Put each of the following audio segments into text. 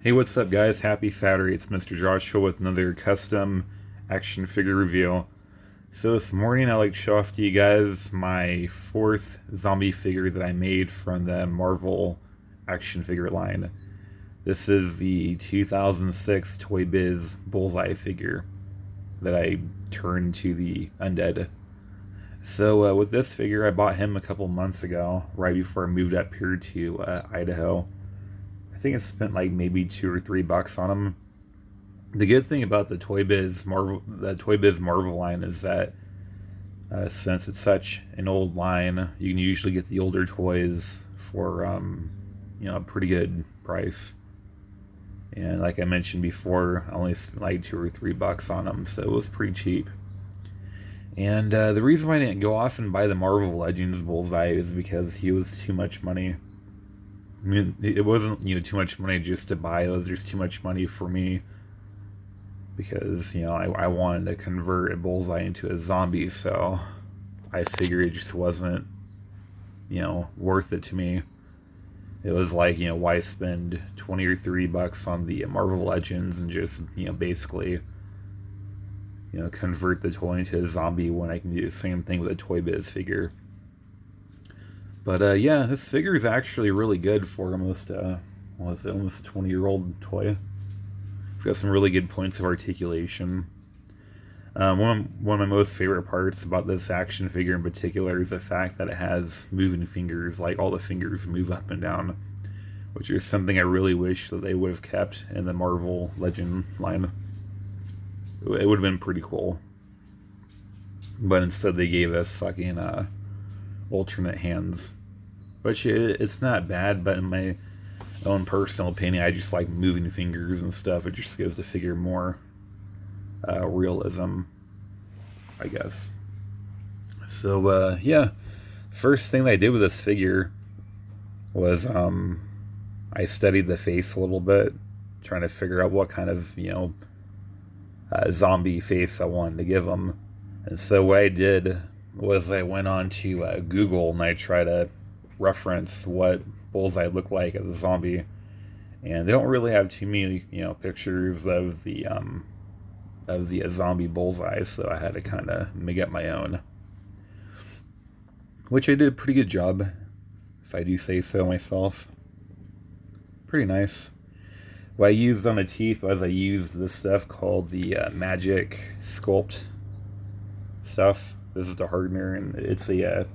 Hey, what's up, guys? Happy Saturday. It's Mr. Joshua with another custom action figure review. So this morning I'd like to show off to you guys my fourth zombie figure that I made from the Marvel action figure line. This is the 2006 Toy Biz Bullseye figure that I turned to the undead. So with this figure, I bought him a couple months ago, right before I moved up here to Idaho. I think I spent like maybe $2 or $3 on him. The good thing about the Toy Biz Marvel line is that since it's such an old line, you can usually get the older toys for a pretty good price. And like I mentioned before, I only spent like $2 or $3 on them, so it was pretty cheap. And the reason why I didn't go off and buy the Marvel Legends Bullseye is because he was too much money. I mean, it wasn't too much money just to buy. It was just too much money for me because I wanted to convert a Bullseye into a zombie, so I figured it just wasn't worth it to me. It was like, why spend 20 or $30 on the Marvel Legends and just basically convert the toy into a zombie when I can do the same thing with a Toy Biz figure. But yeah, this figure is actually really good for almost 20-year-old toy. It's got some really good points of articulation. One of my most favorite parts about this action figure in particular is the fact that it has moving fingers, like all the fingers move up and down, which is something I really wish that they would have kept in the Marvel Legend line. It would have been pretty cool. But instead they gave us fucking alternate hands, which it's not bad, but in my own personal opinion, I just like moving fingers and stuff. It just gives the figure more realism, I guess. So yeah, first thing that I did with this figure was I studied the face a little bit, trying to figure out what kind of zombie face I wanted to give him. And so what I did was I went on to Google and I tried to reference what Bullseye looked like as a zombie, and they don't really have too many pictures of the zombie Bullseye, so I had to kind of make up my own, which I did a pretty good job, if I do say so myself. Pretty nice. What I used on the teeth was I used this stuff called the Magic Sculpt stuff. This is the hardener, and it's a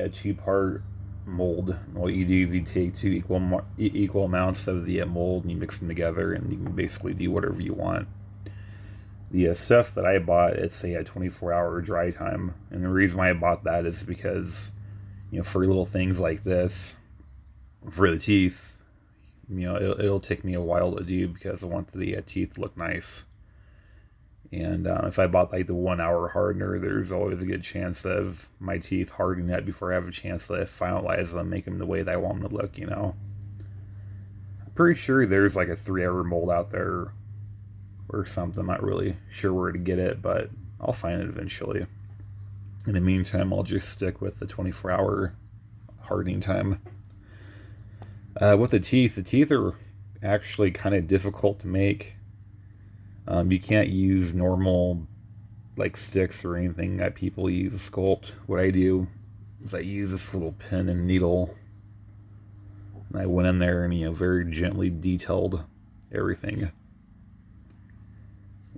two-part mold. What you do is you take two equal amounts of the mold and you mix them together, and you can basically do whatever you want. The stuff that I bought, it's a 24-hour dry time, and the reason why I bought that is because for little things like this, for the teeth, it'll take me a while to do because I want the teeth to look nice. And if I bought like the 1 hour hardener, there's always a good chance of my teeth hardening that before I have a chance to finalize them and make them the way that I want them to look, I'm pretty sure there's like a 3-hour mold out there or something. I'm not really sure where to get it, but I'll find it eventually. In the meantime, I'll just stick with the 24-hour hardening time. With the teeth are actually kind of difficult to make. You can't use normal like sticks or anything that people use to sculpt. What I do is I use this little pen and needle, and I went in there and very gently detailed everything.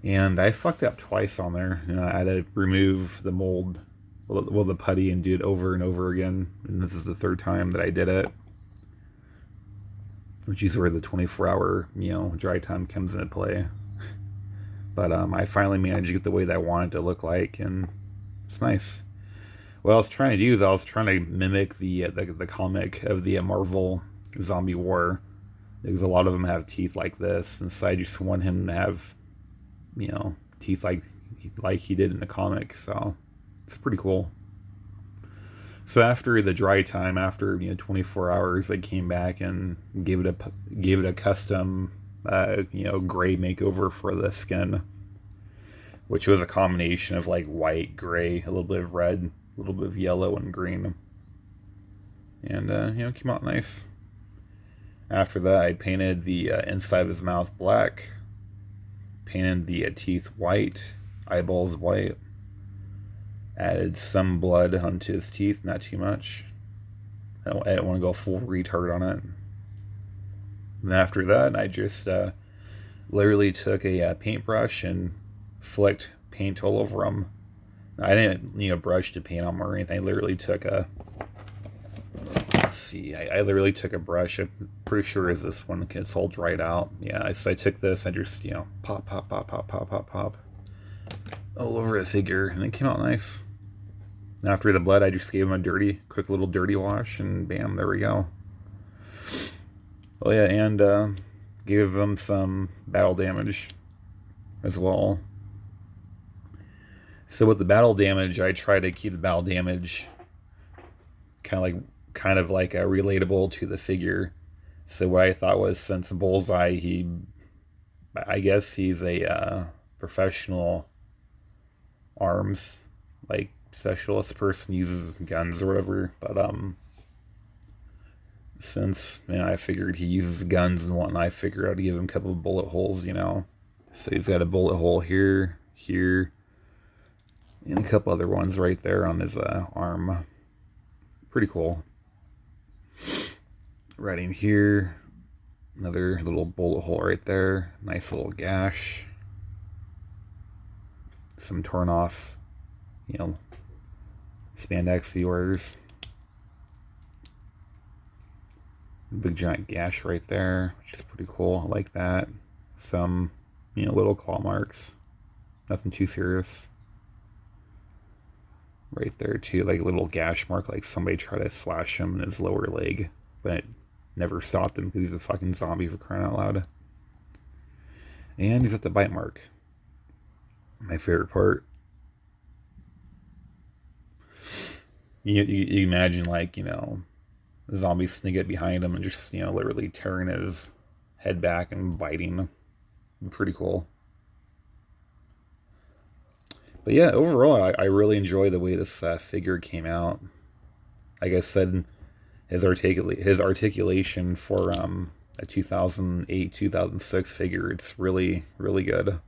And I fucked up twice on there. I had to remove the mold, well, the putty, and do it over and over again. And this is the third time that I did it, which is where the 24-hour dry time comes into play. But I finally managed to get the way that I wanted to look like, and it's nice. What I was trying to do is I was trying to mimic the comic of the Marvel Zombie War, because a lot of them have teeth like this, and so I just want him to have teeth like he did in the comic. So it's pretty cool. So after the dry time, after 24 hours, I came back and gave it a custom gray makeover for the skin, which was a combination of like white, gray, a little bit of red, a little bit of yellow and green, and came out nice. After that, I painted the inside of his mouth black, painted the teeth white, eyeballs white, added some blood onto his teeth, not too much. I don't want to go full retard on it. And after that, I just literally took a paintbrush and flicked paint all over them. I didn't, brush to paint them or anything. I literally took a, let's see, I literally took a brush. I'm pretty sure is this one. It's all dried out. Yeah, so I took this, I just, pop, pop, pop, pop, pop, pop, pop, all over the figure, and it came out nice. After the blood, I just gave him a quick little dirty wash, and bam, there we go. Oh yeah, and gave him some battle damage as well. So with the battle damage, I try to keep the battle damage kind of like relatable to the figure. So what I thought was, since Bullseye, I guess he's a professional arms specialist person, uses guns or whatever. But since I figured he uses guns and whatnot, I figured I'd give him a couple of bullet holes, So he's got a bullet hole here, and a couple other ones right there on his arm. Pretty cool. Right in here, another little bullet hole right there. Nice little gash. Some torn off, spandex he wears. Big giant gash right there, which is pretty cool. I like that. Some, little claw marks. Nothing too serious. Right there too, like a little gash mark, like somebody tried to slash him in his lower leg, but it never stopped him because he's a fucking zombie, for crying out loud. And he's at the bite mark. My favorite part. You imagine, the zombies sneak up behind him and just, literally tearing his head back and biting. Pretty cool. But yeah, overall, I really enjoy the way this figure came out. Like I said, his articulation for a 2008-2006 figure, it's really, really good.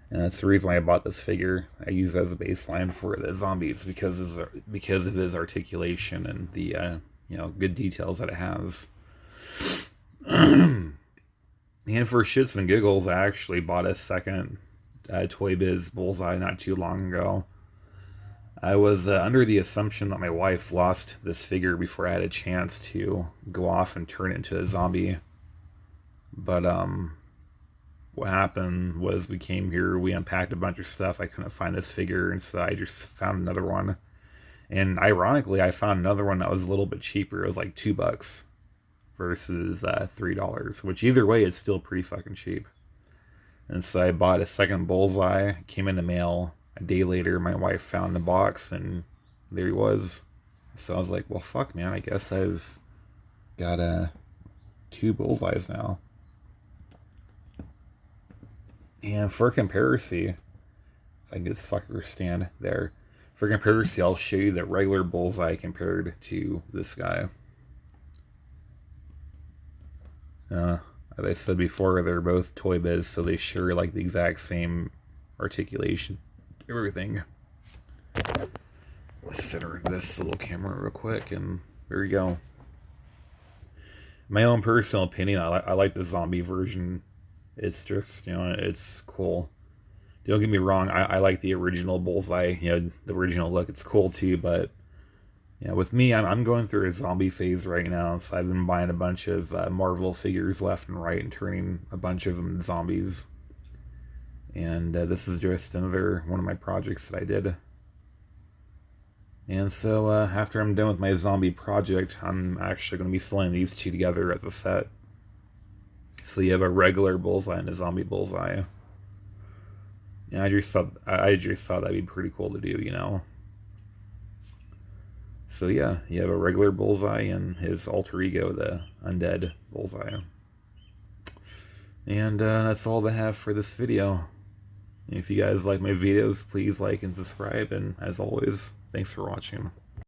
And that's the reason why I bought this figure. I use it as a baseline for the zombies because of his articulation and the good details that it has. And for shits and giggles, I actually bought a second Toy Biz Bullseye not too long ago. I was under the assumption that my wife lost this figure before I had a chance to go off and turn it into a zombie. But what happened was, we came here, we unpacked a bunch of stuff, I couldn't find this figure, and so I just found another one. And ironically, I found another one that was a little bit cheaper. It was like $2 versus $3, which either way, it's still pretty fucking cheap. And so I bought a second Bullseye. It came in the mail. A day later, my wife found the box, and there he was. So I was like, well, fuck, man, I guess I've got 2 Bullseyes now. And for comparison, if I can get this fucker stand there. For comparison, I'll show you the regular Bullseye compared to this guy. As I said before, they're both Toy Biz, so they share the exact same articulation, everything. Let's center this little camera real quick, and there we go. My own personal opinion, I like the zombie version. It's just, it's cool. Don't get me wrong, I like the original Bullseye, the original look. It's cool too, but with me, I'm going through a zombie phase right now, so I've been buying a bunch of Marvel figures left and right and turning a bunch of them into zombies. And this is just another one of my projects that I did. And so after I'm done with my zombie project, I'm actually going to be selling these two together as a set. So you have a regular Bullseye and a zombie Bullseye. And I just thought that'd be pretty cool to do, So yeah, you have a regular Bullseye and his alter ego, the undead Bullseye. And that's all I have for this video. If you guys like my videos, please like and subscribe. And as always, thanks for watching.